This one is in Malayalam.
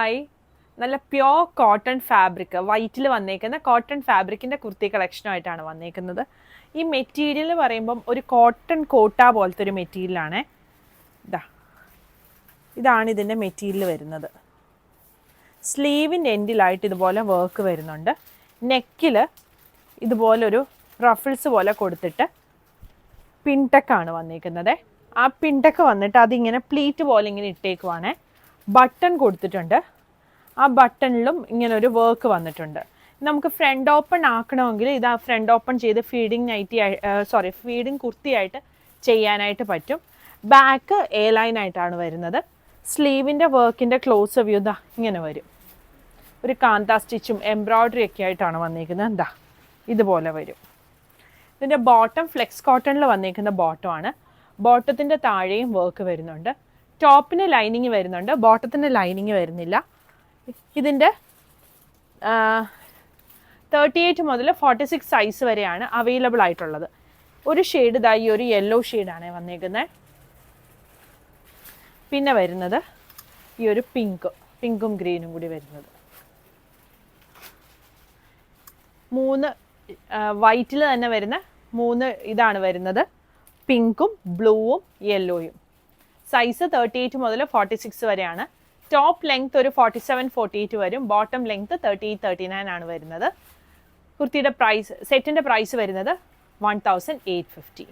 ഹായ്, നല്ല പ്യോർ കോട്ടൺ ഫാബ്രിക് വൈറ്റിൽ വന്നേക്കുന്ന കോട്ടൺ ഫാബ്രിക്കിൻ്റെ കുർത്തി കളക്ഷനുമായിട്ടാണ് വന്നേക്കുന്നത്. ഈ മെറ്റീരിയൽ പറയുമ്പം ഒരു കോട്ടൺ കോട്ട പോലത്തെ ഒരു മെറ്റീരിയലാണ്. ഇതാണ് ഇതിൻ്റെ മെറ്റീരിയൽ വരുന്നത്. സ്ലീവിൻ്റെ എൻഡിലായിട്ട് ഇതുപോലെ വർക്ക് വരുന്നുണ്ട്. നെക്കിൽ ഇതുപോലൊരു റഫിൾസ് പോലെ കൊടുത്തിട്ട് പിൻടെക്കാണ് വന്നേക്കുന്നത്. ആ പിൻടെക്ക് വന്നിട്ട് അതിങ്ങനെ പ്ലീറ്റ് പോലെ ഇങ്ങനെ ഇട്ടേക്കുവാണ്. ബട്ടൺ കൊടുത്തിട്ടുണ്ട്. ആ ബട്ടണിലും ഇങ്ങനെ ഒരു വർക്ക് വന്നിട്ടുണ്ട്. നമുക്ക് ഫ്രണ്ട് ഓപ്പൺ ആക്കണമെങ്കിൽ ഇത് ആ ഫ്രണ്ട് ഓപ്പൺ ചെയ്ത് ഫീഡിങ് കുർത്തിയായിട്ട് ചെയ്യാനായിട്ട് പറ്റും. ബാക്ക് എ ലൈൻ ആയിട്ടാണ് വരുന്നത്. സ്ലീവിൻ്റെ വർക്കിൻ്റെ ക്ലോസ് വ്യൂ ഇങ്ങനെ വരും. ഒരു കാന്ത സ്റ്റിച്ചും എംബ്രോയ്ഡറി ഒക്കെ ആയിട്ടാണ് വന്നിരിക്കുന്നത്. ഇതുപോലെ വരും. ഇതിൻ്റെ ബോട്ടം ഫ്ലെക്സ് കോട്ടണിൽ വന്നിരിക്കുന്ന ബോട്ടമാണ്. ബോട്ടത്തിൻ്റെ താഴെയും വർക്ക് വരുന്നുണ്ട്. ടോപ്പിന് ലൈനിങ് വരുന്നുണ്ട്, ബോട്ടത്തിന് ലൈനിങ് വരുന്നില്ല. ഇതിൻ്റെ 38 മുതൽ 46 സൈസ് വരെയാണ് അവൈലബിൾ ആയിട്ടുള്ളത്. ഒരു ഷെയ്ഡ് ഈ ഒരു യെല്ലോ ഷെയ്ഡാണ് വന്നേക്കുന്നത്. പിന്നെ വരുന്നത് ഈ ഒരു പിങ്കും ഗ്രീനും കൂടി വരുന്നത്. 3 വൈറ്റിൽ തന്നെ വരുന്ന 3 ഇതാണ് വരുന്നത്. പിങ്കും ബ്ലൂവും യെല്ലോയും. സൈസ് 38 മുതൽ 46 വരെയാണ്. ടോപ്പ് ലെങ്ത് ഒരു 47-48 വരും. ബോട്ടം ലെങ്ത് 38-39 ആണ് വരുന്നത്. കുർത്തിയുടെ പ്രൈസ് സെറ്റിൻ്റെ പ്രൈസ് വരുന്നത് 1850.